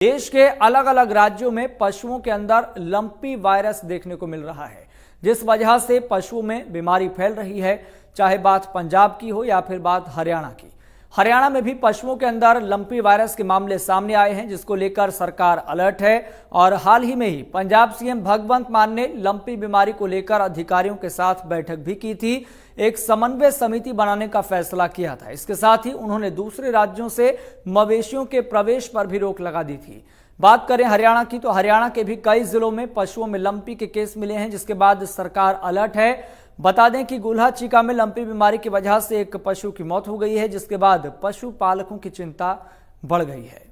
देश के अलग अलग राज्यों में पशुओं के अंदर लंपी वायरस देखने को मिल रहा है, जिस वजह से पशुओं में बीमारी फैल रही है। चाहे बात पंजाब की हो या फिर बात हरियाणा की। हरियाणा में भी पशुओं के अंदर लंपी वायरस के मामले सामने आए हैं, जिसको लेकर सरकार अलर्ट है। और हाल ही में ही पंजाब सीएम भगवंत मान ने लंपी बीमारी को लेकर अधिकारियों के साथ बैठक भी की थी। एक समन्वय समिति बनाने का फैसला किया था। इसके साथ ही उन्होंने दूसरे राज्यों से मवेशियों के प्रवेश पर भी रोक लगा दी थी। बात करें हरियाणा की, तो हरियाणा के भी कई जिलों में पशुओं में लंपी के केस मिले हैं, जिसके बाद सरकार अलर्ट है। बता दें कि गुल्हा चीका में लंपी बीमारी की वजह से एक पशु की मौत हो गई है, जिसके बाद पशुपालकों की चिंता बढ़ गई है।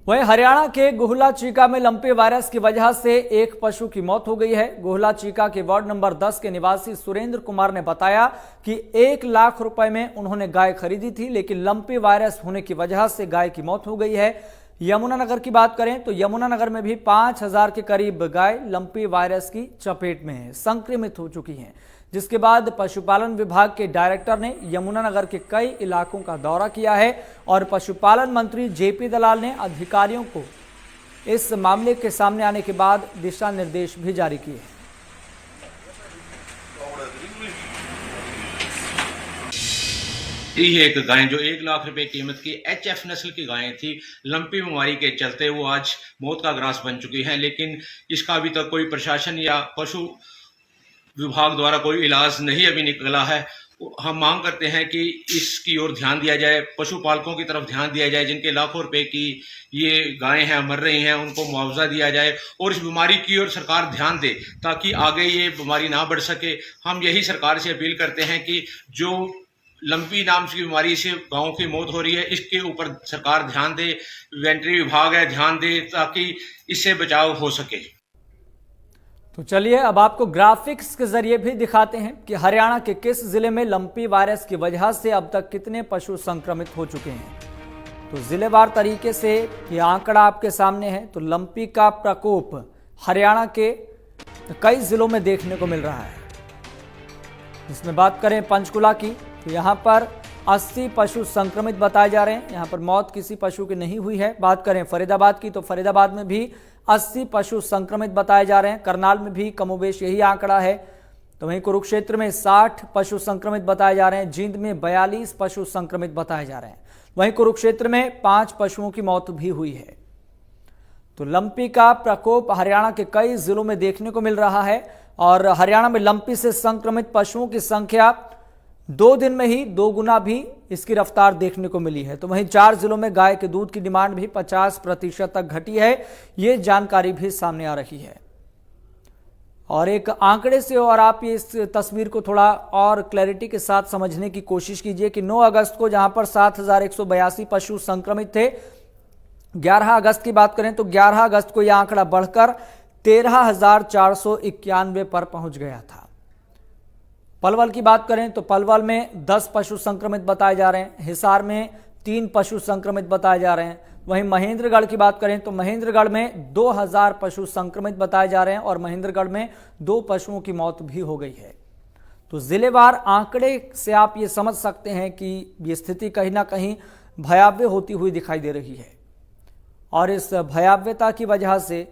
वहीं हरियाणा के गुहला चीका में लंपी वायरस की वजह से एक पशु की मौत हो गई है। गुहला चीका के वार्ड नंबर 10 के निवासी सुरेंद्र कुमार ने बताया कि 1 लाख रुपए में उन्होंने गाय खरीदी थी, लेकिन लंपी वायरस होने की वजह से गाय की मौत हो गई है। यमुनानगर की बात करें तो यमुनानगर में भी 5000 के करीब गाय लंपी वायरस की चपेट में है, संक्रमित हो चुकी हैं, जिसके बाद पशुपालन विभाग के डायरेक्टर ने यमुनानगर के कई इलाकों का दौरा किया है और पशुपालन मंत्री जेपी दलाल ने अधिकारियों को इस मामले के सामने आने के बाद दिशा निर्देश भी जारी किए हैं। एक गाय जो 1 लाख रुपए कीमत की HF नस्ल की गायें थी, लंपी बीमारी के चलते वो आज मौत का ग्रास बन चुकी हैं, लेकिन इसका अभी तक कोई प्रशासन या पशु विभाग द्वारा कोई इलाज नहीं अभी निकला है। हम मांग करते हैं कि इसकी ओर ध्यान दिया जाए, पशुपालकों की तरफ ध्यान दिया जाए, जिनके लाखों रुपए की ये गायें हैं मर रही हैं, उनको मुआवजा दिया जाए और इस बीमारी की ओर सरकार ध्यान दे ताकि आगे ये बीमारी ना बढ़ सके। हम यही सरकार से अपील करते हैं कि जो लंपी नाम की बीमारी से गांवों की मौत हो रही है, इसके ऊपर सरकार ध्यान दे, वेटरनरी विभाग है ध्यान दे ताकि इससे बचाव हो सके। तो चलिए अब आपको ग्राफिक्स के जरिए भी दिखाते हैं कि हरियाणा के किस जिले में लंपी वायरस की वजह से अब तक कितने पशु संक्रमित हो चुके हैं। तो जिलेवार तरीके से ये आंकड़ा आपके सामने है। तो लंपी का प्रकोप हरियाणा के कई जिलों में देखने को मिल रहा है। इसमें बात करें पंचकुला की, तो यहाँ पर 80 पशु संक्रमित बताए जा रहे हैं। यहाँ पर मौत किसी पशु की नहीं हुई है। बात करें फरीदाबाद की, तो फरीदाबाद में भी 80 पशु संक्रमित बताए जा रहे हैं। करनाल में भी कमोबेश यही आंकड़ा है। तो वहीं कुरुक्षेत्र में 60 पशु संक्रमित बताए जा रहे हैं। जींद में 42 पशु संक्रमित बताए जा रहे हैं। वहीं कुरुक्षेत्र में 5 पशुओं की मौत भी हुई है। तो लंपी का प्रकोप हरियाणा के कई जिलों में देखने को मिल रहा है और हरियाणा में लंपी से संक्रमित पशुओं की संख्या 2 दिन में ही 2 गुना भी इसकी रफ्तार देखने को मिली है। तो वहीं 4 जिलों में गाय के दूध की डिमांड भी 50% तक घटी है। ये जानकारी भी सामने आ रही है। और एक आंकड़े से और आप ये इस तस्वीर को थोड़ा और क्लैरिटी के साथ समझने की कोशिश कीजिए कि 9 अगस्त को जहां पर 7182 पशु संक्रमित थे, 11 अगस्त की बात करें तो 11 अगस्त को यह आंकड़ा बढ़कर 13,491 पर पहुंच गया था। पलवल की बात करें तो पलवल में 10 पशु संक्रमित बताए जा रहे हैं। हिसार में 3 पशु संक्रमित बताए जा रहे हैं। वहीं महेंद्रगढ़ की बात करें तो महेंद्रगढ़ में 2000 पशु संक्रमित बताए जा रहे हैं और महेंद्रगढ़ में 2 पशुओं की मौत भी हो गई है। तो जिलेवार आंकड़े से आप ये समझ सकते हैं कि ये स्थिति कहीं ना कहीं भयावह होती हुई दिखाई दे रही है और इस भयावहता की वजह से,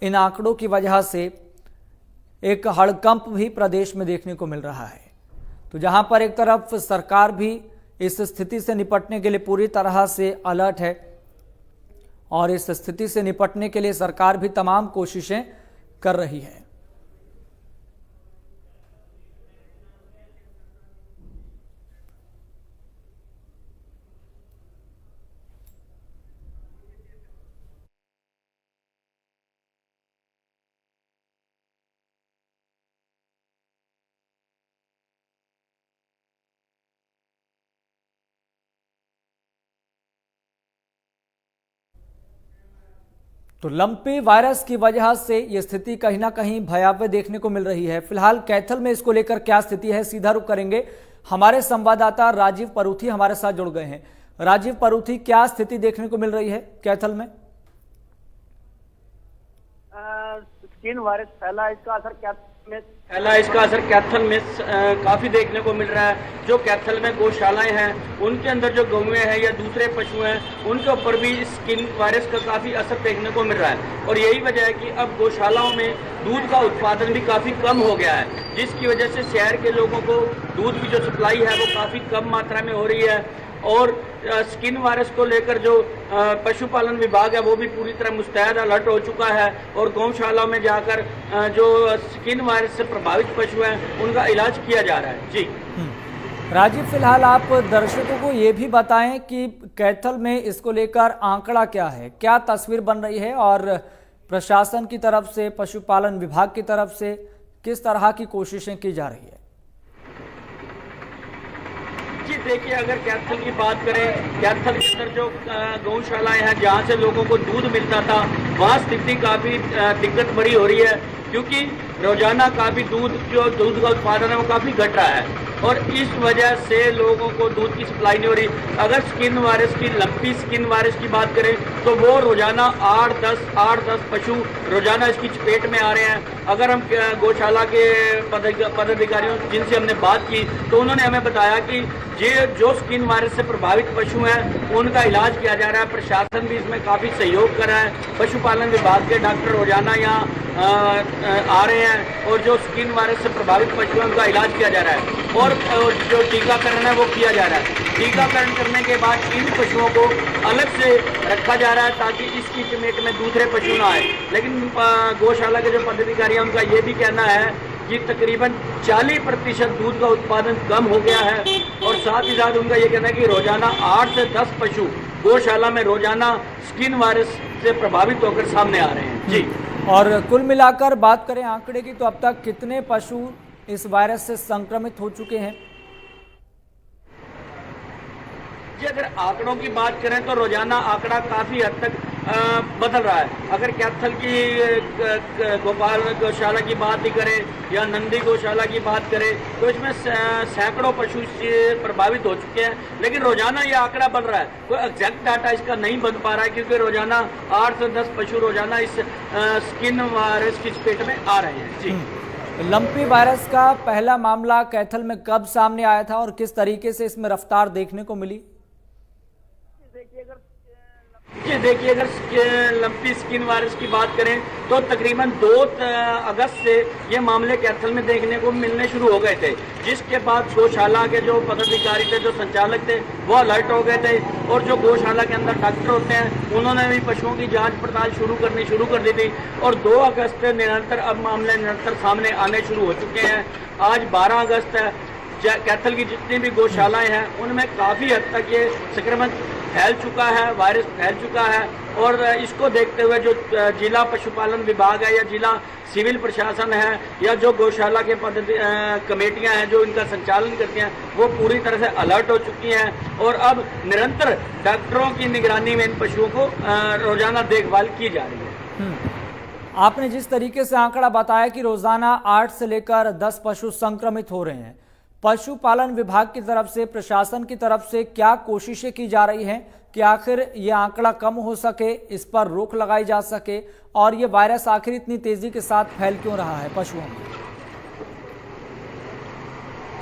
इन आंकड़ों की वजह से एक हड़कंप भी प्रदेश में देखने को मिल रहा है। तो जहां पर एक तरफ सरकार भी इस स्थिति से निपटने के लिए पूरी तरह से अलर्ट है और इस स्थिति से निपटने के लिए सरकार भी तमाम कोशिशें कर रही है। तो लंपी वायरस की वजह से यह स्थिति कहीं ना कहीं भयावह देखने को मिल रही है। फिलहाल कैथल में इसको लेकर क्या स्थिति है, सीधा रुख करेंगे। हमारे संवाददाता राजीव परूथी हमारे साथ जुड़ गए हैं। राजीव परूथी, क्या स्थिति देखने को मिल रही है कैथल में? स्किन वायरस फैला, इसका असर कैथल में फैला इसका असर कैथल में काफी देखने को मिल रहा है। जो कैथल में गौशालाएं हैं उनके अंदर जो गौएं हैं या दूसरे पशु हैं उनके ऊपर भी स्किन वायरस का काफी असर देखने को मिल रहा है और यही वजह है कि अब गौशालाओं में दूध का उत्पादन भी काफी कम हो गया है, जिसकी वजह से शहर के लोगों को दूध की जो सप्लाई है वो काफी कम मात्रा में हो रही है। और स्किन वायरस को लेकर जो पशुपालन विभाग है वो भी पूरी तरह मुस्तैद अलर्ट हो चुका है और गौशाला में जाकर जो स्किन वायरस से प्रभावित पशु हैं उनका इलाज किया जा रहा है। जी राजीव, फिलहाल आप दर्शकों को ये भी बताएं कि कैथल में इसको लेकर आंकड़ा क्या है, क्या तस्वीर बन रही है और प्रशासन की तरफ से, पशुपालन विभाग की तरफ से किस तरह की कोशिशें की जा रही है। जी देखिए, अगर कैथल की बात करें, कैथल के अंदर जो गौशालाएं हैं जहां से लोगों को दूध मिलता था वहां स्थिति काफी दिक्कत बड़ी हो रही है, क्योंकि रोजाना काफी दूध का उत्पादन है वो काफी घट रहा है और इस वजह से लोगों को दूध की सप्लाई नहीं हो रही। अगर स्किन वायरस की, लंपी स्किन वायरस की बात करें तो वो रोजाना 8-10 पशु रोजाना इसकी चपेट में आ रहे हैं। अगर हम गौशाला के पदाधिकारियों जिनसे हमने बात की तो उन्होंने हमें बताया कि ये जो स्किन वायरस से प्रभावित पशु हैं उनका इलाज किया जा रहा है। प्रशासन भी इसमें काफ़ी सहयोग कर रहा है। पशुपालन विभाग के डॉक्टर रोजाना यहाँ आ रहे हैं और जो स्किन वायरस से प्रभावित पशु हैं उनका इलाज किया जा रहा है और जो टीकाकरण है वो किया जा रहा है। टीकाकरण करने के बाद इन पशुओं को अलग से रखा जा रहा है ताकि इसकी चपेट में दूसरे पशु ना आए। लेकिन गौशाला के जो पदाधिकारी हैं उनका ये भी कहना है कि तकरीबन 40% दूध का उत्पादन कम हो गया है और साथ ही साथ उनका ये कहना है कि रोजाना 8 से 10 पशु गौशाला में रोजाना स्किन वायरस से प्रभावित होकर सामने आ रहे हैं। जी, और कुल मिलाकर बात करें आंकड़े की तो अब तक कितने पशु इस वायरस से संक्रमित हो चुके हैं। जी, अगर आंकड़ों की बात करें तो रोजाना आंकड़ा काफी हद तक बदल रहा है। अगर कैथल की गोपाल गौशाला की बात ही करें या नंदी गौशाला की बात करें तो इसमें सैकड़ों पशु प्रभावित हो चुके हैं, लेकिन रोजाना ये आंकड़ा बढ़ रहा है। कोई एग्जैक्ट डाटा इसका नहीं बन पा रहा है क्योंकि रोजाना 8 से 10 पशु रोजाना इस स्किन वायरस की चपेट में आ रहे हैं। जी, लंपी वायरस का पहला मामला कैथल में कब सामने आया था और किस तरीके से इसमें रफ्तार देखने को मिली। देखिए, अगर लंपी स्किन वायरस की बात करें तो तकरीबन 2 अगस्त से ये मामले कैथल में देखने को मिलने शुरू हो गए थे, जिसके बाद गौशाला के जो पदाधिकारी थे, जो संचालक थे, वो अलर्ट हो गए थे और जो गौशाला के अंदर डॉक्टर होते हैं उन्होंने भी पशुओं की जांच पड़ताल शुरू कर दी थी और 2 अगस्त से निरंतर अब मामले निरंतर सामने आने शुरू हो चुके हैं। आज 12 अगस्त है। कैथल की जितनी भी गौशालाएं हैं उनमें काफ़ी हद तक ये संक्रमण फैल चुका है, वायरस फैल चुका है और इसको देखते हुए जो जिला पशुपालन विभाग है या जिला सिविल प्रशासन है या जो गौशाला के कमेटियां हैं जो इनका संचालन करती हैं वो पूरी तरह से अलर्ट हो चुकी हैं और अब निरंतर डॉक्टरों की निगरानी में इन पशुओं को रोजाना देखभाल की जा रही है। आपने जिस तरीके से आंकड़ा बताया कि रोजाना 8 से लेकर 10 पशु संक्रमित हो रहे हैं, पशुपालन विभाग की तरफ से, प्रशासन की तरफ से क्या कोशिशें की जा रही हैं कि आखिर ये आंकड़ा कम हो सके, इस पर रोक लगाई जा सके और ये वायरस आखिर इतनी तेजी के साथ फैल क्यों रहा है पशुओं में।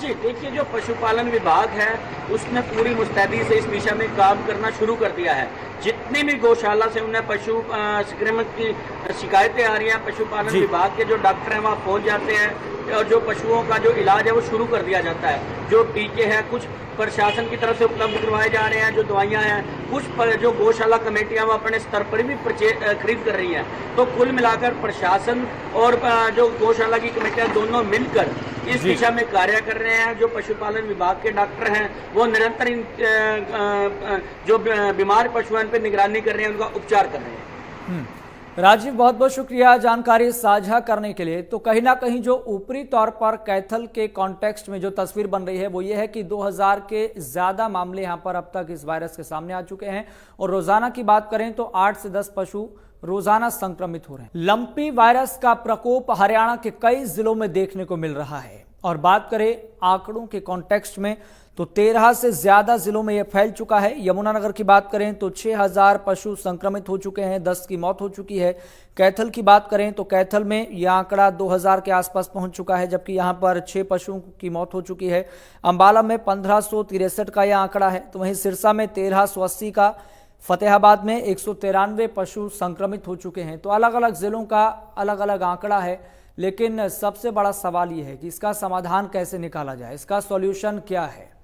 जी देखिए, जो पशुपालन विभाग है उसने पूरी मुस्तैदी से इस दिशा में काम करना शुरू कर दिया है। जितनी भी गौशाला से उन्हें पशु संक्रमण की शिकायतें आ रही हैं, पशुपालन विभाग के जो डॉक्टर हैं वहाँ पहुँच जाते हैं और जो पशुओं का जो इलाज है वो शुरू कर दिया जाता है। जो टीके हैं कुछ प्रशासन की तरफ से उपलब्ध करवाए जा रहे हैं, जो दवाइयाँ हैं कुछ जो गौशाला कमेटियाँ वो अपने स्तर पर भी खरीद कर रही हैं। तो कुल मिलाकर प्रशासन और जो गौशाला की कमेटियाँ दोनों मिलकर इस दिशा में कार्य कर रहे हैं। जो पशुपालन विभाग के डॉक्टर हैं वो निरंतर इन जो बीमार पशु हैं उन पर निगरानी कर रहे हैं, उनका उपचार कर रहे हैं। राजीव, बहुत बहुत शुक्रिया जानकारी साझा करने के लिए। तो कहीं ना कहीं जो ऊपरी तौर पर कैथल के कॉन्टेक्स्ट में जो तस्वीर बन रही है वो ये है कि 2000 के ज्यादा मामले यहाँ पर अब तक इस वायरस के सामने आ चुके हैं और रोजाना की बात करें तो 8 से 10 पशु रोजाना संक्रमित हो रहे हैं। लंपी वायरस का प्रकोप हरियाणा के कई जिलों में देखने को मिल रहा है और बात करें आंकड़ों के कॉन्टेक्स्ट में तो 13 से ज्यादा जिलों में यह फैल चुका है। यमुनानगर की बात करें तो 6000 पशु संक्रमित हो चुके हैं, 10 की मौत हो चुकी है। कैथल की बात करें तो कैथल में यह आंकड़ा 2000 के आसपास पहुंच चुका है, जबकि यहां पर 6 पशुओं की मौत हो चुकी है। अंबाला में 1563 का यह आंकड़ा है, तो वहीं सिरसा में 1380 का, फतेहाबाद में 193 पशु संक्रमित हो चुके हैं। तो अलग अलग जिलों का अलग अलग आंकड़ा है, लेकिन सबसे बड़ा सवाल यह है कि इसका समाधान कैसे निकाला जाए, इसका सॉल्यूशन क्या है।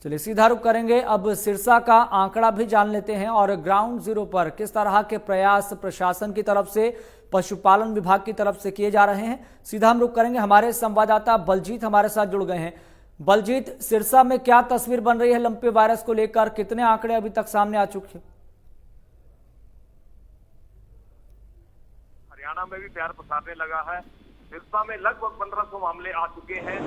चलिए सीधा रुख करेंगे, अब सिरसा का आंकड़ा भी जान लेते हैं और ग्राउंड जीरो पर किस तरह के प्रयास प्रशासन की तरफ से, पशुपालन विभाग की तरफ से किए जा रहे हैं। सीधा हम रुख करेंगे, हमारे संवाददाता बलजीत हमारे साथ जुड़ गए हैं। बलजीत, सिरसा में क्या तस्वीर बन रही है लंपी वायरस को लेकर, कितने आंकड़े अभी तक सामने आ चुके हैं? हरियाणा में भी प्यार पसारने लगा है। सिरसा में लगभग 1500 मामले आ चुके हैं,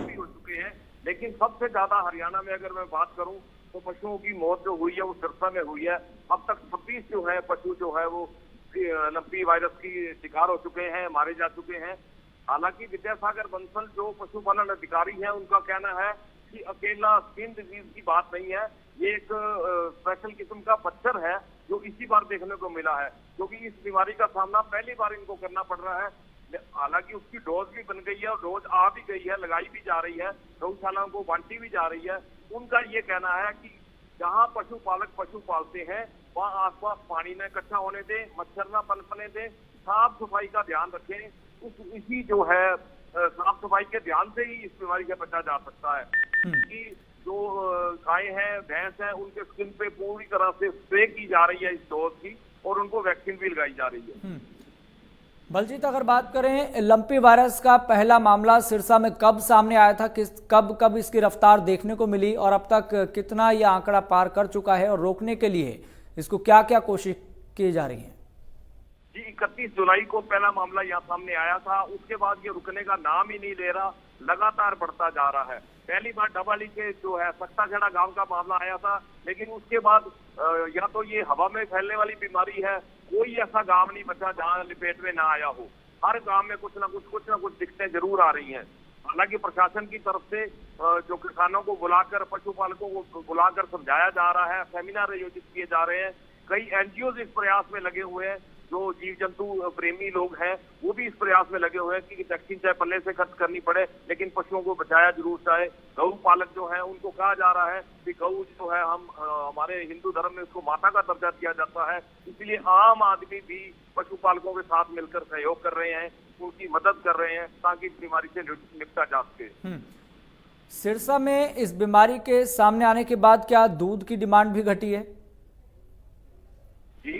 भी हो चुके हैं। लेकिन सबसे ज्यादा हरियाणा में अगर मैं बात करूं तो पशुओं की मौत जो हुई है वो सिरसा में हुई है। अब तक 26 जो है पशु जो है वो लंपी वायरस की शिकार हो चुके हैं, मारे जा चुके हैं। हालांकि विद्यासागर बंसल जो पशुपालन अधिकारी हैं, उनका कहना है कि अकेला स्किन डिजीज की बात नहीं है, ये एक स्पेशल किस्म का मच्छर है जो इसी बार देखने को मिला है, क्योंकि इस बीमारी का सामना पहली बार इनको करना पड़ रहा है। हालांकि उसकी डोज भी बन गई है और डोज आ भी गई है, लगाई भी जा रही है, गौशालाओं को बांटी भी जा रही है। उनका ये कहना है कि जहां पशुपालक पशु पालते हैं वहां आसपास पानी न इकट्ठा होने दें, मच्छर न पनपने दें, साफ सफाई का ध्यान रखें। इसी जो है साफ सफाई के ध्यान से ही इस बीमारी से बचा जा सकता है। कि जो गाय है, भैंस है, उनके स्किन पे पूरी तरह से स्प्रे की जा रही है इस डोज की, और उनको वैक्सीन भी लगाई जा रही है। बलजीत, अगर बात करें लंपी वायरस का पहला मामला सिरसा में कब सामने आया था, कब इसकी रफ्तार देखने को मिली और अब तक कितना यह आंकड़ा पार कर चुका है, और रोकने के लिए इसको क्या क्या कोशिश की जा रही है? जी, 31 जुलाई को पहला मामला यहाँ सामने आया था। उसके बाद ये रुकने का नाम ही नहीं ले रहा, लगातार बढ़ता जा रहा है। पहली बार डबाली के जो है सक्ताखेड़ा गांव का मामला आया था, लेकिन उसके बाद या तो ये हवा में फैलने वाली बीमारी है, कोई ऐसा गांव नहीं बचा जहां लपेट में ना आया हो। हर गांव में कुछ ना कुछ दिक्कतें जरूर आ रही हैं। हालांकि प्रशासन की तरफ से जो किसानों को बुलाकर, पशुपालकों को बुलाकर समझाया जा रहा है, सेमिनार आयोजित किए जा रहे हैं। कई एनजीओ इस प्रयास में लगे हुए हैं, जो जीव जंतु प्रेमी लोग हैं वो भी इस प्रयास में लगे हुए हैं कि वैक्सीन चाहे पल्ले से खर्च करनी पड़े, लेकिन पशुओं को बचाया जरूर जाए। गौ पालक जो है उनको कहा जा रहा है कि गौ जो है हमारे हिंदू धर्म में उसको माता का दर्जा दिया जाता है, इसलिए आम आदमी भी पशुपालकों के साथ मिलकर सहयोग कर रहे हैं, उनकी मदद कर रहे हैं ताकि इस बीमारी से निपटा जा सके। सिरसा में इस बीमारी के सामने आने के बाद क्या दूध की डिमांड भी घटी है? जी,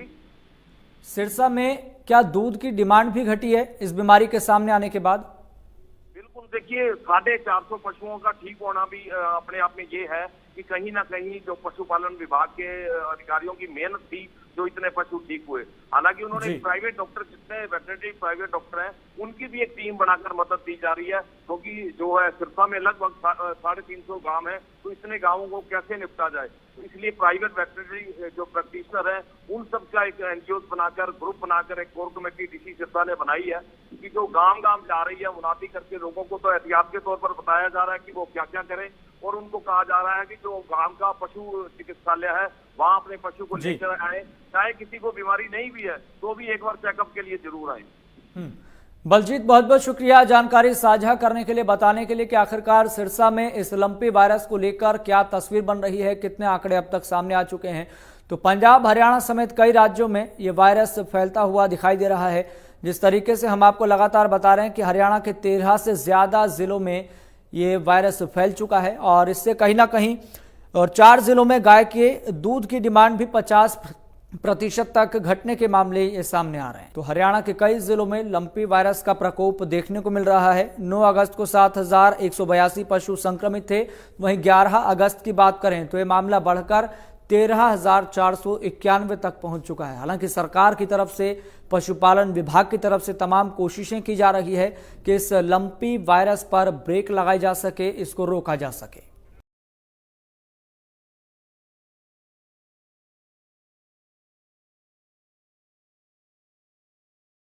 सिरसा में क्या दूध की डिमांड भी घटी है इस बीमारी के सामने आने के बाद? बिल्कुल, देखिए 450 पशुओं का ठीक होना भी अपने आप में ये है कि कहीं ना कहीं जो पशुपालन विभाग के अधिकारियों की मेहनत थी, जो इतने पशु ठीक हुए। हालांकि उन्होंने प्राइवेट डॉक्टर, जितने वेटरनरी प्राइवेट डॉक्टर हैं, उनकी भी एक टीम बनाकर मदद दी जा रही है, क्योंकि जो है सिरसा में लगभग 350 गांव है, तो इतने गांवों को कैसे निपटा जाए। तो इसलिए प्राइवेट वेटरनरी जो प्रैक्टिशनर है, उन सब का एक एनजीओ बनाकर, ग्रुप बनाकर एक कोर कमेटी डीसी सिरसा ने बनाई है कि जो गांव गांव जा रही है, मुनादी करके लोगों को तो एहतियात के तौर पर बताया जा रहा है कि वो क्या क्या करें, और उनको कहा जा रहा है कि जो गांव का पशु चिकित्सालय है वहां अपने पशु को लेकर आए, चाहे किसी को बीमारी नहीं भी है तो भी एक बार चेकअप के लिए जरूर आए। बलजीत, बहुत बहुत शुक्रिया जानकारी साझा करने के लिए, बताने के लिए कि आखिरकार सिरसा में इस लंपी वायरस को लेकर क्या तस्वीर बन रही है, कितने आंकड़े अब तक सामने आ चुके हैं। तो पंजाब, हरियाणा समेत कई राज्यों में ये वायरस फैलता हुआ दिखाई दे रहा है। जिस तरीके से हम आपको लगातार बता रहे हैं कि हरियाणा के 13 से ज्यादा जिलों में ये वायरस फैल चुका है, और इससे कहीं ना कहीं और 4 जिलों में गाय के दूध की डिमांड भी 50% तक घटने के मामले ये सामने आ रहे हैं। तो हरियाणा के कई जिलों में लंपी वायरस का प्रकोप देखने को मिल रहा है। 9 अगस्त को 7182 पशु संक्रमित थे, वहीं 11 अगस्त की बात करें तो ये मामला बढ़कर 13,491 तक पहुंच चुका है। हालांकि सरकार की तरफ से, पशुपालन विभाग की तरफ से तमाम कोशिशें की जा रही है कि इस लंपी वायरस पर ब्रेक लगाई जा सके, इसको रोका जा सके।